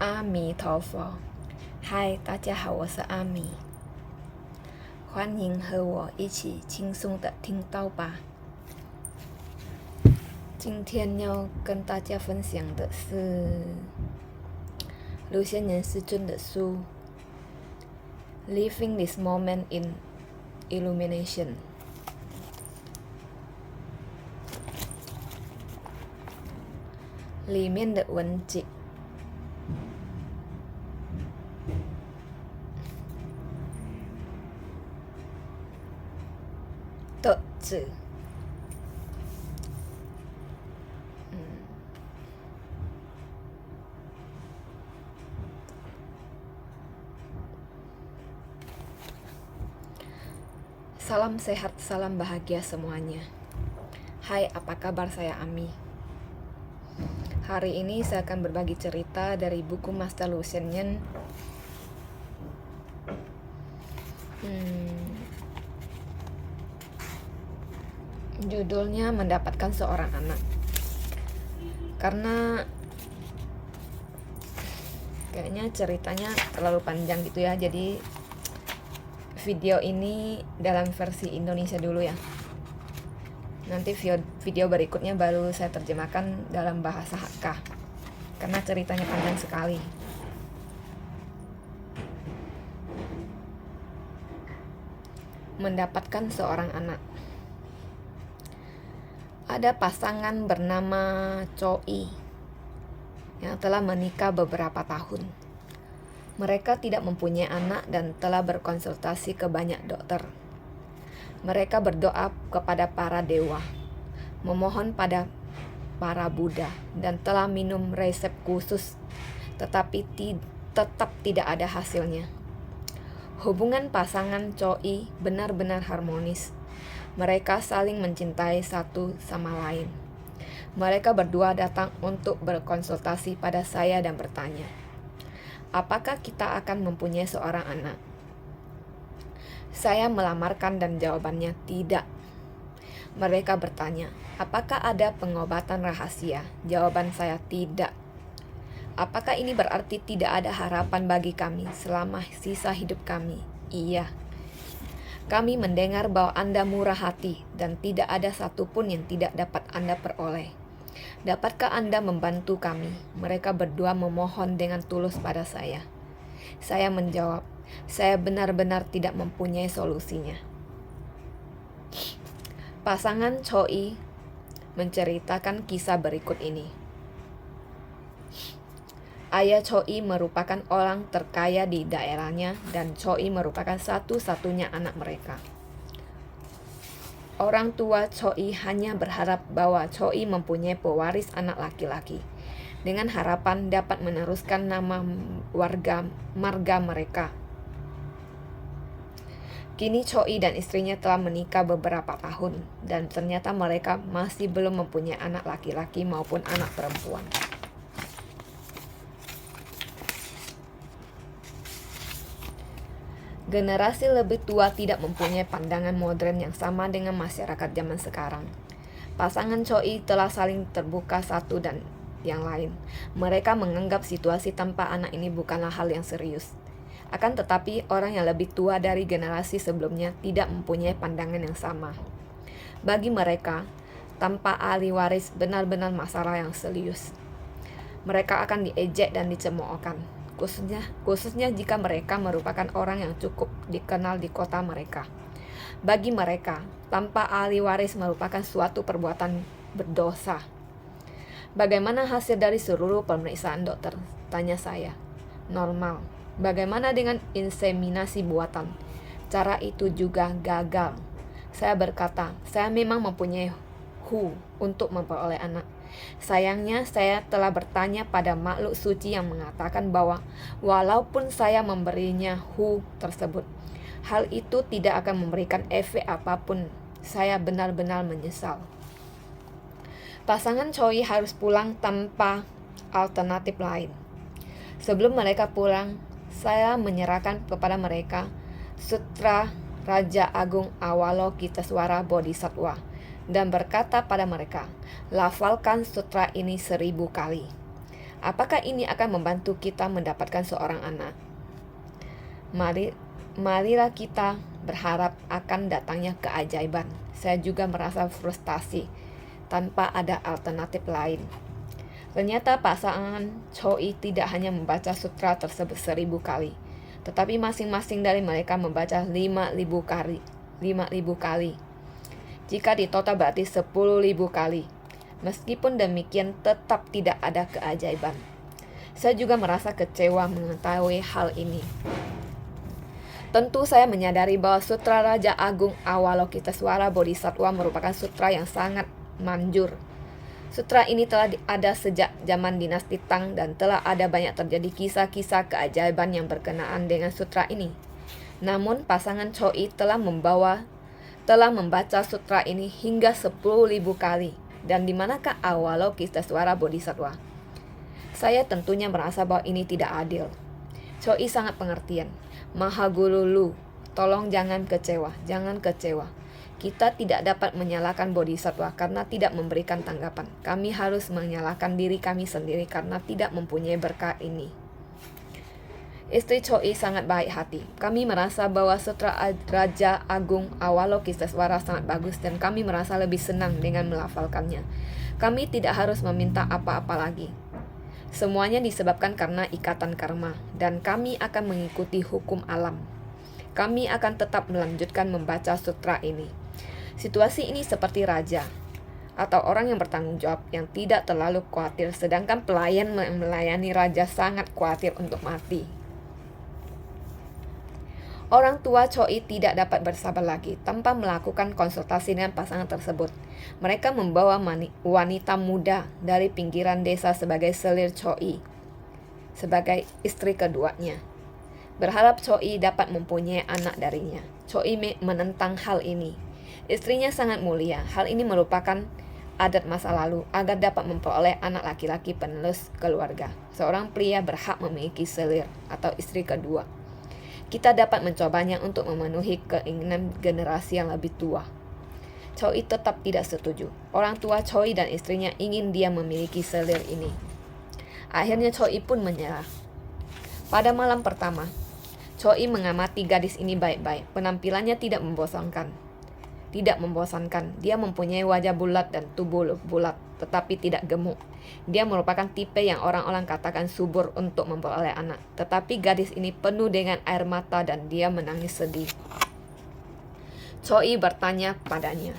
阿弥陀佛，嗨，大家好，我是阿弥，欢迎和我一起轻松的听到吧。今天要跟大家分享的是卢仙人师尊的书《Living this Moment in Illumination》。里面的文字的字，Salam sehat, salam bahagia semuanya. Hai, apa kabar? Saya Ami. Hari ini saya akan berbagi cerita dari buku Master Lu Xinyan. Judulnya Mendapatkan Seorang Anak. Karena kayaknya ceritanya terlalu panjang gitu ya, jadi video ini dalam versi Indonesia dulu ya. Nanti video berikutnya baru saya terjemahkan dalam bahasa Hakka, karena ceritanya panjang sekali. Mendapatkan seorang anak. Ada pasangan bernama Choi yang telah menikah beberapa tahun. Mereka tidak mempunyai anak dan telah berkonsultasi ke banyak dokter. Mereka berdoa kepada para dewa, memohon pada para Buddha, dan telah minum resep khusus, tetapi tetap tidak ada hasilnya. Hubungan pasangan Choi benar-benar harmonis. Mereka saling mencintai satu sama lain. Mereka berdua datang untuk berkonsultasi pada saya dan bertanya, apakah kita akan mempunyai seorang anak? Saya melamarkan dan jawabannya tidak. Mereka bertanya, apakah ada pengobatan rahasia? Jawaban saya tidak. Apakah ini berarti tidak ada harapan bagi kami selama sisa hidup kami? Iya. Kami mendengar bahwa Anda murah hati dan tidak ada satupun yang tidak dapat Anda peroleh. Dapatkah Anda membantu kami? Mereka berdua memohon dengan tulus pada saya. Saya menjawab, saya benar-benar tidak mempunyai solusinya. Pasangan Choi menceritakan kisah berikut ini. Ayah Choi merupakan orang terkaya di daerahnya dan Choi merupakan satu-satunya anak mereka. Orang tua Choi hanya berharap bahwa Choi mempunyai pewaris anak laki-laki, dengan harapan dapat meneruskan nama marga mereka. Kini Choi dan istrinya telah menikah beberapa tahun, dan ternyata mereka masih belum mempunyai anak laki-laki maupun anak perempuan. Generasi lebih tua tidak mempunyai pandangan modern yang sama dengan masyarakat zaman sekarang. Pasangan Choi telah saling terbuka satu dan yang lain. Mereka menganggap situasi tanpa anak ini bukanlah hal yang serius. Akan tetapi, orang yang lebih tua dari generasi sebelumnya tidak mempunyai pandangan yang sama. Bagi mereka, tanpa ahli waris benar-benar masalah yang serius. Mereka akan diejek dan dicemoohkan. Khususnya jika mereka merupakan orang yang cukup dikenal di kota mereka. Bagi mereka, tanpa ahli waris merupakan suatu perbuatan berdosa. Bagaimana hasil dari seluruh pemeriksaan dokter? Tanya saya. Normal. Bagaimana dengan inseminasi buatan? Cara itu juga gagal. Saya berkata, saya memang mempunyai untuk memperoleh anak. Sayangnya saya telah bertanya pada makhluk suci yang mengatakan bahwa walaupun saya memberinya tersebut, hal itu tidak akan memberikan efek apapun. Saya benar-benar menyesal. Pasangan Choi harus pulang tanpa alternatif lain. Sebelum mereka pulang, saya menyerahkan kepada mereka Sutra Raja Agung Avalokitesvara Bodhisattva dan berkata pada mereka, lafalkan sutra ini 1000 kali. Apakah ini akan membantu kita mendapatkan seorang anak? Marilah kita berharap akan datangnya keajaiban. Saya juga merasa frustasi tanpa ada alternatif lain. Ternyata pasangan Choi tidak hanya membaca sutra tersebut 1000 kali, tetapi masing-masing dari mereka membaca 5.000 kali. 5.000 kali. Jika ditotal berarti 10.000 kali. Meskipun demikian, tetap tidak ada keajaiban. Saya juga merasa kecewa mengetahui hal ini. Tentu saya menyadari bahwa Sutra Raja Agung Avalokitesvara Bodhisattva merupakan sutra yang sangat manjur. Sutra ini telah ada sejak zaman dinasti Tang dan telah ada banyak terjadi kisah-kisah keajaiban yang berkenaan dengan sutra ini. Namun pasangan Choi telah membaca sutra ini hingga 10.000 kali. Dan di manakah Avalokitesvara Bodhisattva? Saya tentunya merasa bahwa ini tidak adil. Choi sangat pengertian. Maha Guru Lu, tolong jangan kecewa, jangan kecewa. Kita tidak dapat menyalahkan Bodhisattva karena tidak memberikan tanggapan. Kami harus menyalahkan diri kami sendiri karena tidak mempunyai berkah ini. Istri Choi sangat baik hati. Kami merasa bahwa sutra Raja Agung Avalokitesvara sangat bagus dan kami merasa lebih senang dengan melafalkannya. Kami tidak harus meminta apa-apa lagi. Semuanya disebabkan karena ikatan karma dan kami akan mengikuti hukum alam. Kami akan tetap melanjutkan membaca sutra ini. Situasi ini seperti raja atau orang yang bertanggung jawab yang tidak terlalu khawatir, sedangkan pelayan melayani raja sangat khawatir untuk mati. Orang tua Choi tidak dapat bersabar lagi tanpa melakukan konsultasi dengan pasangan tersebut. Mereka membawa wanita muda dari pinggiran desa sebagai selir Choi, sebagai istri keduanya. Berharap Choi dapat mempunyai anak darinya. Choi menentang hal ini. Istrinya sangat mulia. Hal ini merupakan adat masa lalu agar dapat memperoleh anak laki-laki penerus keluarga. Seorang pria berhak memiliki selir atau istri kedua. Kita dapat mencobanya untuk memenuhi keinginan generasi yang lebih tua. Choi tetap tidak setuju. Orang tua Choi dan istrinya ingin dia memiliki selir ini. Akhirnya Choi pun menyerah. Pada malam pertama, Choi mengamati gadis ini baik-baik. Penampilannya tidak membosankan. Dia mempunyai wajah bulat dan tubuh bulat, tetapi tidak gemuk. Dia merupakan tipe yang orang-orang katakan subur untuk memperoleh anak. Tetapi gadis ini penuh dengan air mata dan dia menangis sedih. Choi bertanya padanya,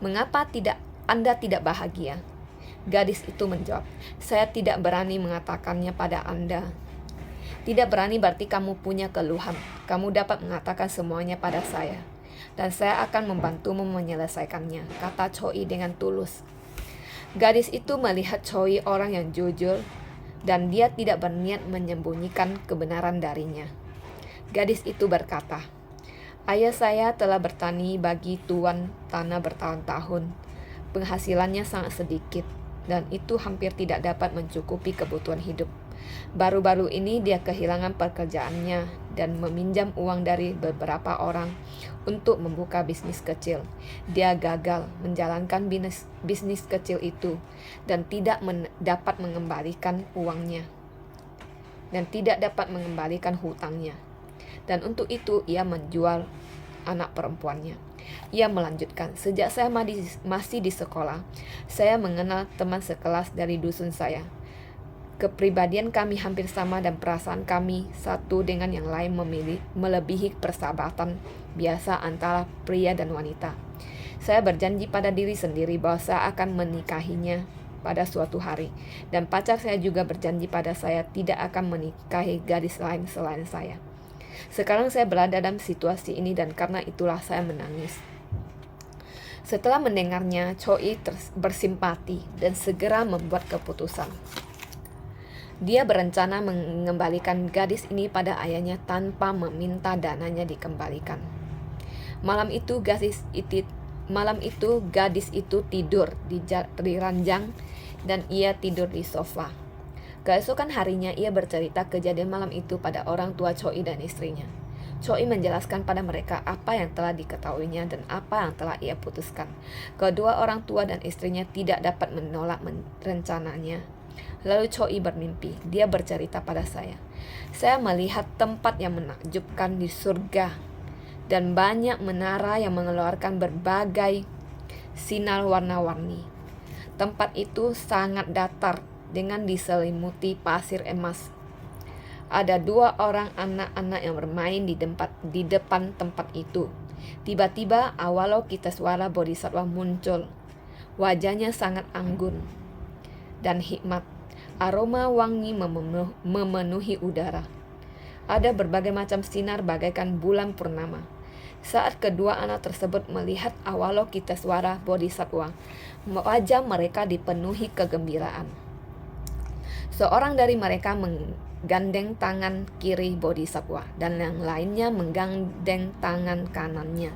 "Mengapa Anda tidak bahagia?" Gadis itu menjawab, "Saya tidak berani mengatakannya pada Anda." Tidak berani berarti kamu punya keluhan. Kamu dapat mengatakan semuanya pada saya. Dan saya akan membantumu menyelesaikannya, kata Choi dengan tulus. Gadis itu melihat Choi orang yang jujur dan dia tidak berniat menyembunyikan kebenaran darinya. Gadis itu berkata, "Ayah saya telah bertani bagi tuan tanah bertahun-tahun. Penghasilannya sangat sedikit dan itu hampir tidak dapat mencukupi kebutuhan hidup. Baru-baru ini dia kehilangan pekerjaannya dan meminjam uang dari beberapa orang untuk membuka bisnis kecil. Dia gagal menjalankan bisnis kecil itu dan tidak dapat mengembalikan uangnya dan tidak dapat mengembalikan hutangnya. Dan untuk itu ia menjual anak perempuannya." Ia melanjutkan, "Sejak saya masih di sekolah, saya mengenal teman sekelas dari dusun saya. Kepribadian kami hampir sama dan perasaan kami satu dengan yang lain melebihi persahabatan biasa antara pria dan wanita. Saya berjanji pada diri sendiri bahwa saya akan menikahinya pada suatu hari. Dan pacar saya juga berjanji pada saya tidak akan menikahi gadis lain selain saya. Sekarang saya berada dalam situasi ini dan karena itulah saya menangis." Setelah mendengarnya, Choi bersimpati dan segera membuat keputusan. Dia berencana mengembalikan gadis ini pada ayahnya tanpa meminta dananya dikembalikan. Malam itu gadis itu tidur di ranjang dan ia tidur di sofa. Keesokan harinya ia bercerita kejadian malam itu pada orang tua Choi dan istrinya. Choi menjelaskan pada mereka apa yang telah diketahuinya dan apa yang telah ia putuskan. Kedua orang tua dan istrinya tidak dapat menolak rencananya. Lalu Choi bermimpi. Dia bercerita pada saya. Saya melihat tempat yang menakjubkan di surga dan banyak menara yang mengeluarkan berbagai sinar warna-warni. Tempat itu sangat datar dengan diselimuti pasir emas. Ada 2 orang anak-anak yang bermain di depan tempat itu. Tiba-tiba Avalokitesvara Bodhisattva muncul. Wajahnya sangat anggun dan hikmat. Aroma wangi memenuhi udara. Ada berbagai macam sinar bagaikan bulan purnama. Saat kedua anak tersebut melihat Avalokitesvara Bodhisattva, wajah mereka dipenuhi kegembiraan. Seorang dari mereka menggandeng tangan kiri Bodhisattva dan yang lainnya menggandeng tangan kanannya.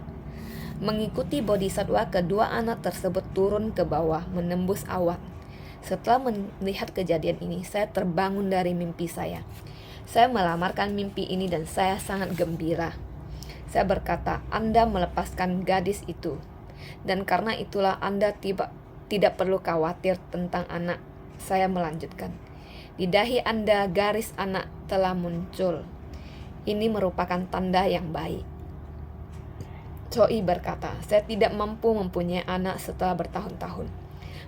Mengikuti Bodhisattva, kedua anak tersebut turun ke bawah menembus awan. Setelah melihat kejadian ini, saya terbangun dari mimpi saya. Saya melamarkan mimpi ini dan saya sangat gembira. Saya berkata, Anda melepaskan gadis itu, dan karena itulah Anda tidak perlu khawatir tentang anak. Saya melanjutkan, di dahi Anda garis anak telah muncul. Ini merupakan tanda yang baik. Choi berkata, saya tidak mampu mempunyai anak setelah bertahun-tahun.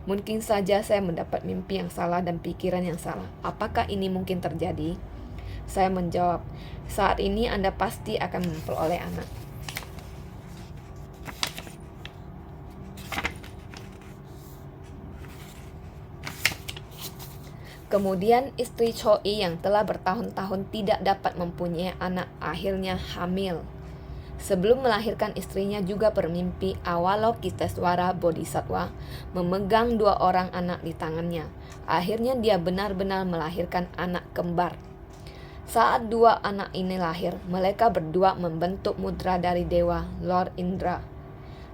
Mungkin saja saya mendapat mimpi yang salah dan pikiran yang salah. Apakah ini mungkin terjadi? Saya menjawab, saat ini Anda pasti akan memperoleh anak. Kemudian istri Choi yang telah bertahun-tahun tidak dapat mempunyai anak akhirnya hamil. Sebelum melahirkan, istrinya juga bermimpi Avalokitesvara Bodhisattva memegang 2 orang anak di tangannya. Akhirnya dia benar-benar melahirkan anak kembar. Saat 2 anak ini lahir, mereka berdua membentuk mudra dari Dewa Lord Indra.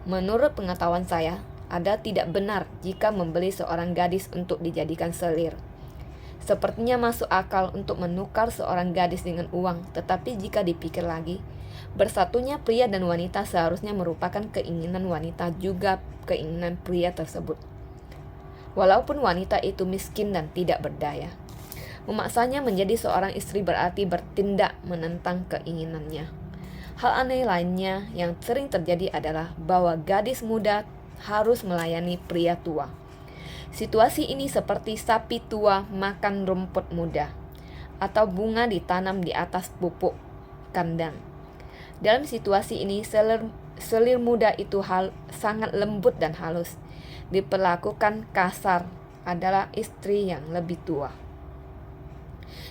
Menurut pengetahuan saya, ada tidak benar jika membeli seorang gadis untuk dijadikan selir. Sepertinya masuk akal untuk menukar seorang gadis dengan uang, tetapi jika dipikir lagi, bersatunya pria dan wanita seharusnya merupakan keinginan wanita juga keinginan pria tersebut. Walaupun wanita itu miskin dan tidak berdaya, memaksanya menjadi seorang istri berarti bertindak menentang keinginannya. Hal aneh lainnya yang sering terjadi adalah bahwa gadis muda harus melayani pria tua. Situasi ini seperti sapi tua makan rumput muda, atau bunga ditanam di atas pupuk kandang. Dalam situasi ini, selir muda itu sangat lembut dan halus. Diperlakukan kasar adalah istri yang lebih tua.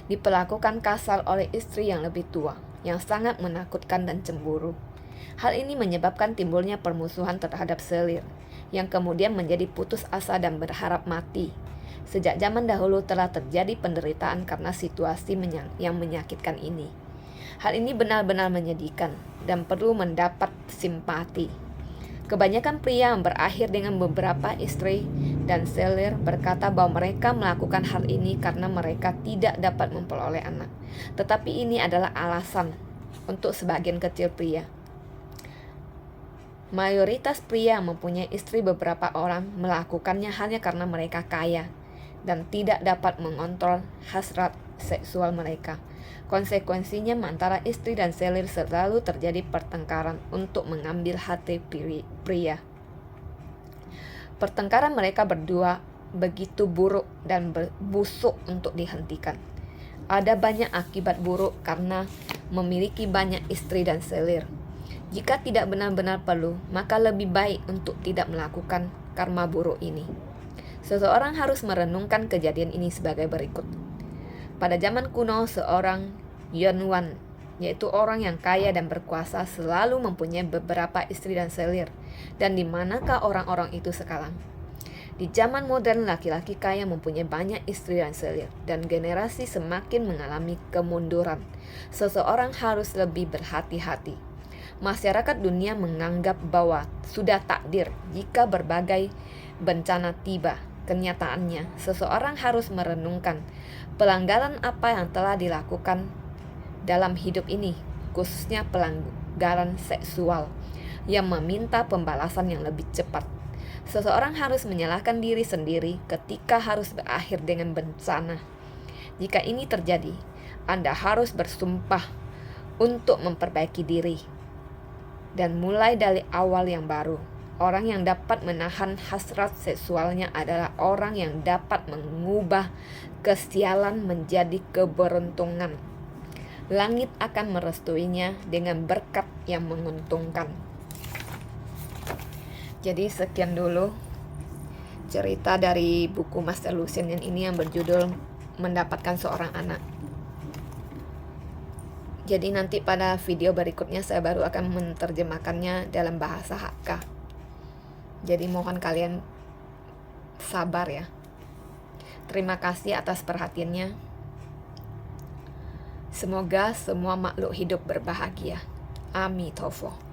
Diperlakukan kasar oleh istri yang lebih tua, yang sangat menakutkan dan cemburu. Hal ini menyebabkan timbulnya permusuhan terhadap selir, yang kemudian menjadi putus asa dan berharap mati. Sejak zaman dahulu telah terjadi penderitaan karena situasi yang menyakitkan ini. Hal ini benar-benar menyedihkan dan perlu mendapat simpati. Kebanyakan pria yang berakhir dengan beberapa istri dan selir berkata bahwa mereka melakukan hal ini karena mereka tidak dapat memperoleh anak. Tetapi ini adalah alasan untuk sebagian kecil pria. Mayoritas pria yang mempunyai istri beberapa orang melakukannya hanya karena mereka kaya dan tidak dapat mengontrol hasrat seksual mereka. Konsekuensinya antara istri dan selir selalu terjadi pertengkaran untuk mengambil hati pria. Pertengkaran mereka berdua begitu buruk dan busuk untuk dihentikan. Ada banyak akibat buruk karena memiliki banyak istri dan selir. Jika tidak benar-benar perlu, maka lebih baik untuk tidak melakukan karma buruk ini. Seseorang harus merenungkan kejadian ini sebagai berikut. Pada zaman kuno, seorang Yuanwan, yaitu orang yang kaya dan berkuasa, selalu mempunyai beberapa istri dan selir. Dan di manakah orang-orang itu sekarang? Di zaman modern, laki-laki kaya mempunyai banyak istri dan selir, dan generasi semakin mengalami kemunduran. Seseorang harus lebih berhati-hati. Masyarakat dunia menganggap bahwa sudah takdir jika berbagai bencana tiba. Kenyataannya, seseorang harus merenungkan pelanggaran apa yang telah dilakukan dalam hidup ini, khususnya pelanggaran seksual yang meminta pembalasan yang lebih cepat. Seseorang harus menyalahkan diri sendiri ketika harus berakhir dengan bencana. Jika ini terjadi, Anda harus bersumpah untuk memperbaiki diri dan mulai dari awal yang baru. Orang yang dapat menahan hasrat seksualnya adalah orang yang dapat mengubah kesialan menjadi keberuntungan. Langit akan merestuinya dengan berkat yang menguntungkan. Jadi sekian dulu cerita dari buku Master Lucian ini yang berjudul Mendapatkan Seorang Anak. Jadi nanti pada video berikutnya saya baru akan menerjemahkannya dalam bahasa Hakka. Jadi mohon kalian sabar ya. Terima kasih atas perhatiannya. Semoga semua makhluk hidup berbahagia. Amitofo.